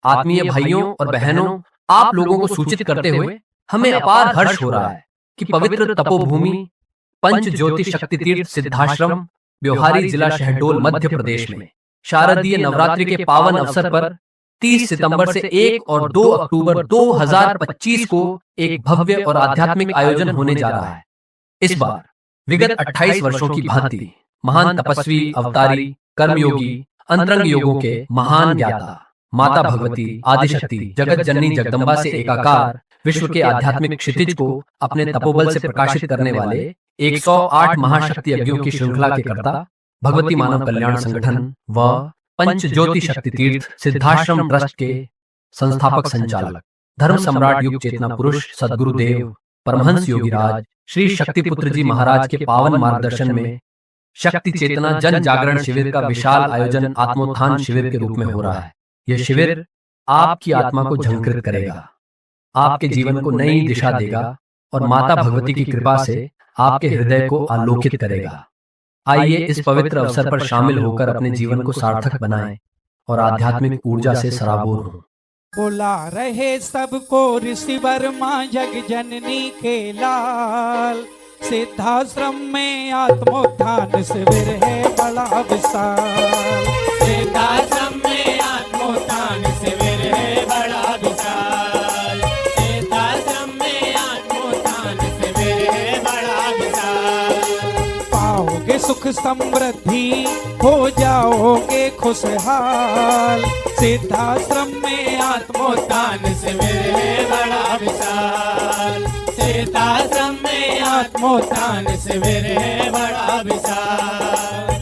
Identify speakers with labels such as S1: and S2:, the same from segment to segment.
S1: आत्मीय भाइयों और बहनों, आप लोगों को सूचित करते हुए हमें अपार हर्ष हो रहा है कि पवित्र तपोभूमि पंच ज्योति शक्ति तीर्थ सिद्धाश्रम ब्योहारी जिला शहडोल मध्य प्रदेश में शारदीय नवरात्रि के पावन अवसर पर 30 सितंबर से 1 और 2 अक्टूबर 2025 को एक भव्य और आध्यात्मिक आयोजन होने जा रहा है। इस बार विगत 28 वर्षों की भांति महान तपस्वी, अवतारी, कर्मयोगी, अंतरंग योगों के महान ज्ञाता माता भगवती आदिशक्ति जगत जननी जगदम्बा से एकाकार विश्व के आध्यात्मिक क्षितिज को अपने तपोबल से प्रकाशित करने वाले 108 महाशक्ति यज्ञों की श्रृंखला के कर्ता भगवती मानव कल्याण संगठन व पंच ज्योति शक्ति तीर्थ सिद्धाश्रम ट्रस्ट के संस्थापक संचालक धर्म सम्राट युग चेतना पुरुष सद्गुरुदेव परमहंस योगीराज श्री शक्तिपुत्र जी महाराज के पावन मार्गदर्शन में शक्ति चेतना जन जागरण शिविर का विशाल आयोजन आत्मोत्थान शिविर के रूप में हो रहा है। यह शिविर आपकी आत्मा को झंकृत करेगा, आपके जीवन को नई दिशा देगा और माता भगवती की कृपा से आपके हृदय को आलोकित करेगा। आइए इस पवित्र अवसर पर शामिल होकर अपने जीवन को सार्थक बनाएं और आध्यात्मिक ऊर्जा से सराबोर हों।
S2: बुला रहे सबको ऋषि वर्मा जग जननी के लाल, सिद्धाश्रम में आत्मोत्थान शिविर है बड़ा विशाल।
S3: सिद्धाश्रम में आत्मोत्थान शिविर है बड़ा विशाल। सिद्धाश्रम में आत्मोत्थान शिविर है बड़ा विशाल।
S2: पाओगे सुख समृद्धि, हो जाओगे खुशहाल। सिद्धाश्रम में
S3: आत्मोत्थान शिविर है बड़ा विशाल। सिद्धाश्रम में आत्मोत्थान शिविर है बड़ा विशाल।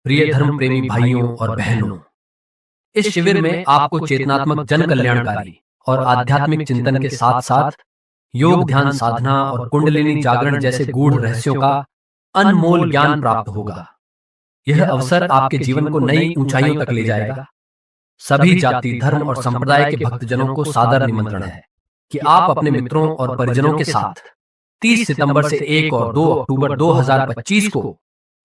S1: प्रिय धर्म प्रेमी भाइयों और बहनों, इस शिविर में आपको चेतनात्मक जन कल्याणकारी और आध्यात्मिक चिंतन के साथ साथ योग ध्यान साधना और कुंडलिनी जागरण जैसे गूढ़ रहस्यों का अनमोल ज्ञान प्राप्त होगा। यह अवसर आपके जीवन को नई ऊंचाइयों तक ले जाएगा। सभी जाति, धर्म और संप्रदाय के भक्तजनों को सादर निमंत्रण है कि आप अपने मित्रों और परिजनों के साथ 30 सितंबर से 1 और 2 अक्टूबर 2025 को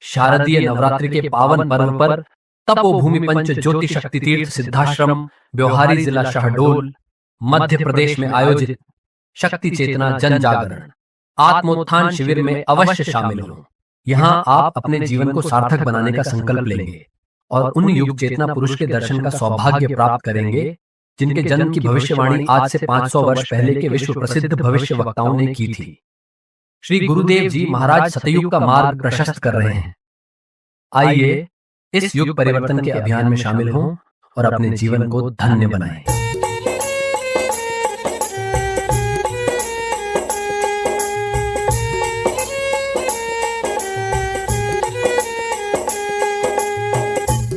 S1: शारदीय नवरात्रि के पावन पर्व पर तपोभूमि पंच ज्योति शक्ति तीर्थ सिद्धाश्रम ब्योहारी जिला शहडोल मध्य प्रदेश में आयोजित शक्ति चेतना जन जागरण आत्मोत्थान शिविर में अवश्य शामिल हों। यहाँ आप अपने जीवन को सार्थक बनाने का संकल्प लेंगे और उन युग चेतना पुरुष के दर्शन का सौभाग्य प्राप्त करेंगे जिनके जन्म की भविष्यवाणी आज से 500 वर्ष पहले के विश्व प्रसिद्ध भविष्य वक्ताओं ने की थी। श्री गुरुदेव जी महाराज सतयुग का मार्ग प्रशस्त कर रहे हैं। आइए इस युग परिवर्तन के अभियान में शामिल हों और अपने जीवन को धन्य बनाएं।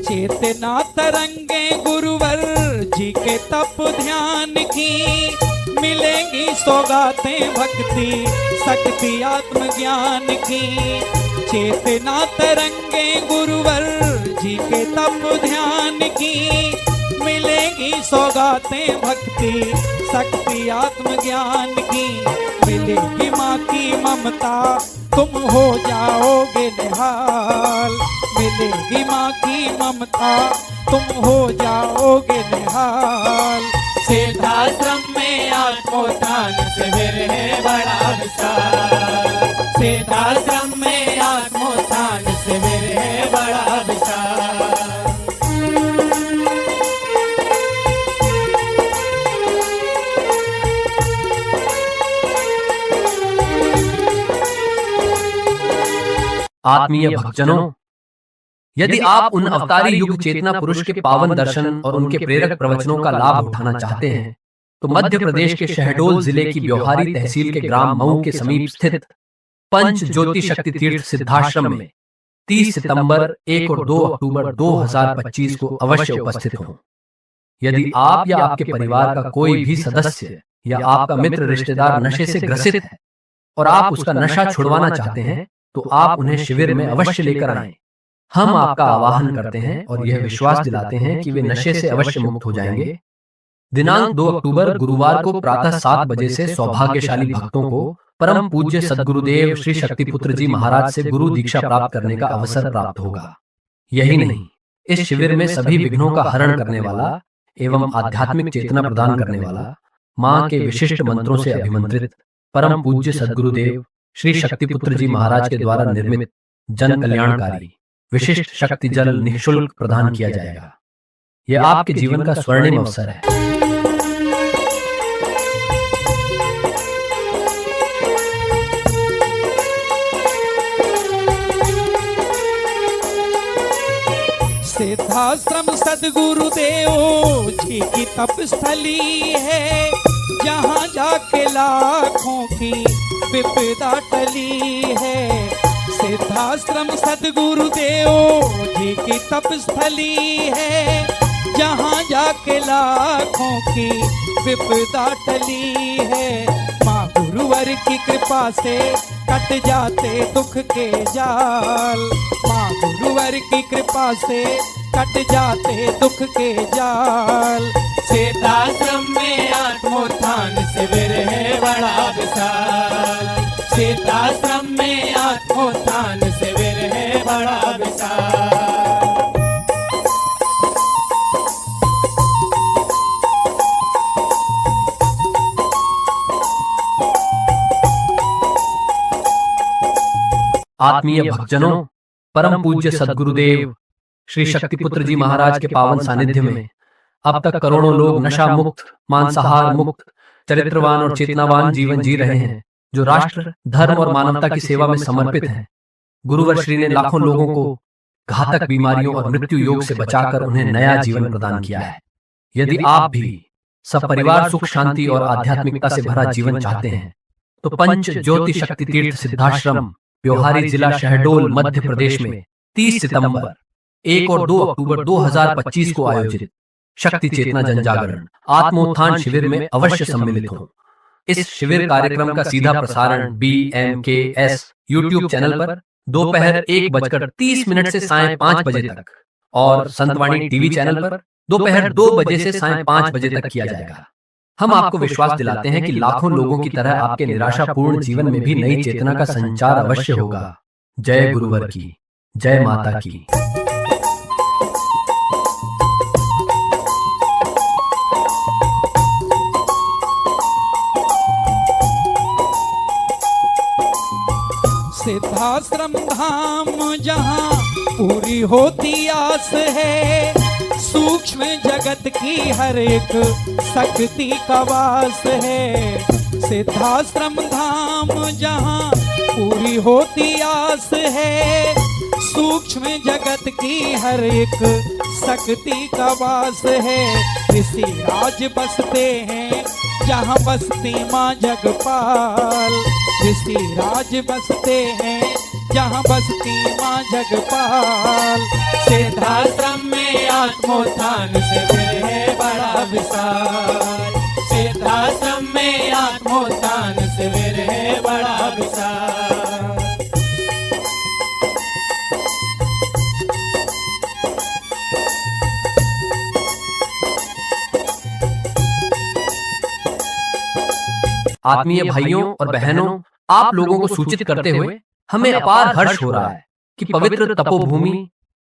S2: चेतना तरंगे गुरुवर जी के तप ध्यान की, मिलेंगी सौगातें भक्ति शक्ति आत्मज्ञान की। चेतना तरंगे गुरुवर जी के तप ध्यान की, मिलेंगी सौगातें भक्ति शक्ति आत्मज्ञान की। मिलेगी माँ की ममता, तुम हो जाओगे निहाल। मिलेगी माँ की ममता, तुम हो जाओगे निहाल।
S3: सिद्धाश्रम में आत्मोत्थान शिविर है बड़ा विशाल। सिद्धाश्रम में आत्मोत्थान शिविर है बड़ा विशाल।
S1: आत्मीय भक्तजनों, यदि आप उन अवतारी युग चेतना पुरुष के पावन दर्शन और उनके प्रेरक प्रवचनों का लाभ उठाना चाहते हैं तो मध्य प्रदेश के शहडोल जिले की ब्योहारी तहसील के ग्राम मऊ के समीप स्थित पंच ज्योति शक्ति तीर्थ सिद्धाश्रम में 30 सितंबर 1 और 2 अक्टूबर 2025 को अवश्य उपस्थित हों। यदि आप या आपके परिवार का कोई भी सदस्य या आपका मित्र रिश्तेदार नशे से ग्रसित है और आप उसका नशा छुड़वाना चाहते हैं तो आप उन्हें शिविर में अवश्य लेकर आएं। हम आपका आवाहन करते हैं और यह विश्वास दिलाते हैं कि वे नशे से अवश्य मुक्त हो जाएंगे दिनांक 2 अक्टूबर गुरुवार को प्रातः 7 बजे से सौभाग्यशाली भक्तों को परम पूज्य सद्गुरुदेव श्री शक्तिपुत्र जी महाराज से गुरु दीक्षा प्राप्त करने का अवसर प्राप्त होगा। यही नहीं, इस शिविर में सभी विघ्नों का हरण करने वाला एवं आध्यात्मिक चेतना प्रदान करने वाला मां के विशिष्ट मंत्रों से अभिमंत्रित परम पूज्य सद्गुरुदेव श्री शक्तिपुत्र जी महाराज के द्वारा निर्मित जन कल्याणकारी विशिष्ट शक्ति जल निःशुल्क प्रदान किया जाएगा। यह आपके जीवन का स्वर्णिम अवसर है।
S2: सिद्धाश्रम सद्गुरुदेव जी की तपस्थली है, जहाँ जाके लाखों की विपदा टली है। सिद्धाश्रम सद्गुरुदेव जी की तपस्थली है, जहाँ जाके लाखों की विपदा टली है। माँ गुरुवर की कृपा से कट जाते दुख के जाल, माँ गुरुवर की कृपा से कट जाते दुख के जाल।
S3: सिद्धाश्रम में आत्मोत्थान शिविर है बड़ा विशाल, सिद्धाश्रम में आत्मोत्थान शिविर है बड़ा विशाल।
S1: आत्मीय भक्तजनों, परम पूज्य सद्गुरुदेव श्री शक्तिपुत्र जी महाराज के पावन सानिध्य में अब तक करोड़ों लोग नशा मुक्त, मांसाहार मुक्त, चरित्रवान और चेतनावान जीवन जी रहे हैं, जो राष्ट्र, धर्म और मानवता की सेवा में समर्पित हैं। गुरुवर श्री ने लाखों लोगों को घातक बीमारियों और मृत्यु योग से बचाकर उन्हें नया जीवन प्रदान किया है। यदि आप भी सपरिवार सुख शांति और आध्यात्मिकता से भरा जीवन चाहते हैं तो पंच ज्योति शक्ति तीर्थ सिद्धाश्रम ब्योहारी जिला शहडोल मध्य प्रदेश में 30 सितंबर, 1 और 2 अक्टूबर 2025 को आयोजित शक्ति चेतना जन जागरण आत्मोत्थान शिविर में अवश्य सम्मिलित हो। इस शिविर कार्यक्रम का सीधा प्रसारण BMKS YouTube चैनल पर दोपहर 1:30 से सायं 5 बजे तक और संतवाणी टीवी चैनल पर दोपहर 2 बजे से सायं 5 बजे तक किया जाएगा। हम आपको विश्वास दिलाते हैं कि लाखों लोगों की तरह आपके निराशापूर्ण जीवन में भी नई चेतना का संचार अवश्य होगा। जय गुरुवर की, जय माता की।
S2: सिद्धाश्रम धाम जहाँ पूरी होती आस है, सूक्ष्म जगत की हर एक शक्ति का वास है। सिद्धाश्रम धाम जहाँ पूरी होती आस है, सूक्ष्म जगत की हर एक शक्ति का वास है। ऋषि राज बसते हैं जहाँ बसती माँ जगपाल, ऋषि राज बसते हैं जहाँ बसती माँ जगपाल।
S3: सिद्धाश्रम में आत्मोत्थान शिविर है बड़ा विशाल, सिद्धाश्रम में आत्मोत्थान शिविर है बड़ा विशाल।
S1: आत्मीय भाइयों और बहनों, आप लोगों को सूचित करते हुए हमें अपार हर्ष हो रहा है कि पवित्र तपोभूमि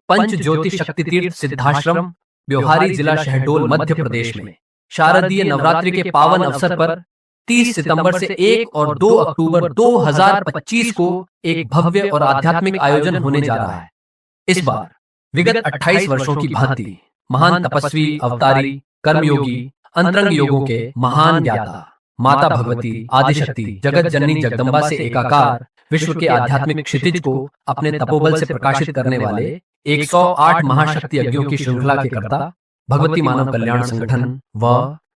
S1: पंच ज्योति शक्ति तीर्थ सिद्धाश्रम ब्योहारी जिला शहडोल मध्य प्रदेश में शारदीय नवरात्रि के पावन अवसर पर 30 सितंबर से 1 और 2 अक्टूबर 2025 को एक भव्य और आध्यात्मिक आयोजन होने जा रहा है। इस बार विगत 28 वर्षों की भांति महान तपस्वी, अवतारी, कर्मयोगी, अंतरंग योगों के महान ज्ञाता माता भगवती आदिशक्ति जगत जननी जगदम्बा से एकाकार विश्व के आध्यात्मिक क्षितिज को अपने तपोबल से प्रकाशित करने वाले 108 महाशक्ति यज्ञों की श्रृंखला के कर्ता भगवती मानव कल्याण संगठन व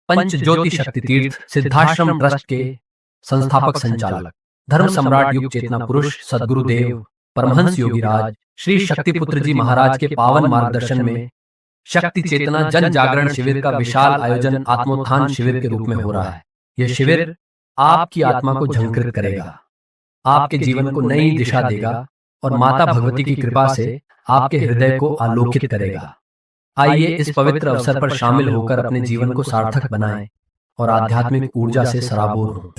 S1: पंच ज्योति शक्ति तीर्थ सिद्धाश्रम ट्रस्ट के संस्थापक संचालक धर्म सम्राट युग चेतना पुरुष सद्गुरुदेव परमहंस योगीराज श्री शक्तिपुत्र जी महाराज के पावन मार्गदर्शन में शक्ति चेतना जन जागरण शिविर का विशाल आयोजन आत्मोत्थान शिविर के रूप में हो रहा है। यह शिविर आपकी आत्मा को झंकृत करेगा, आपके जीवन को नई दिशा देगा और माता भगवती की कृपा से आपके हृदय को आलोकित करेगा। आइए इस पवित्र अवसर पर शामिल होकर अपने जीवन को सार्थक बनाएं और आध्यात्मिक ऊर्जा से सराबोर हों।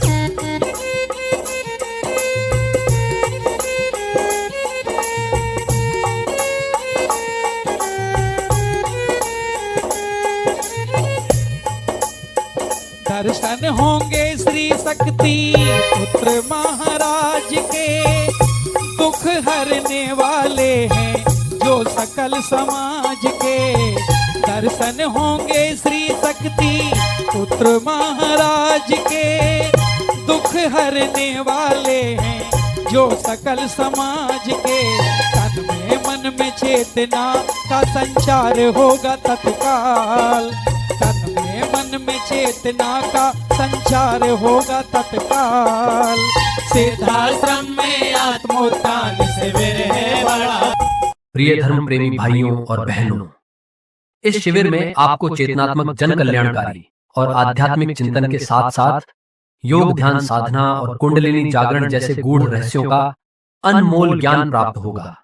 S2: दर्शन होंगे श्री शक्ति पुत्र महाराज के, दुख हरने वाले हैं जो सकल समाज के। दर्शन होंगे श्री शक्ति पुत्र महाराज के, दुख हरने वाले हैं जो सकल समाज के। तन में मन में चेतना का संचार होगा तत्काल, तन में मन में चेतना का संचार होगा तत्काल।
S3: सिद्धाश्रम में आत्मोत्थान शिविर है बड़ा।
S1: प्रिय धर्म प्रेमी भाइयों और बहनों, इस शिविर में आपको चेतनात्मक जन कल्याणकारी और आध्यात्मिक चिंतन के साथ साथ योग ध्यान साधना और कुंडलिनी जागरण जैसे गूढ़ रहस्यों का अनमोल ज्ञान प्राप्त होगा।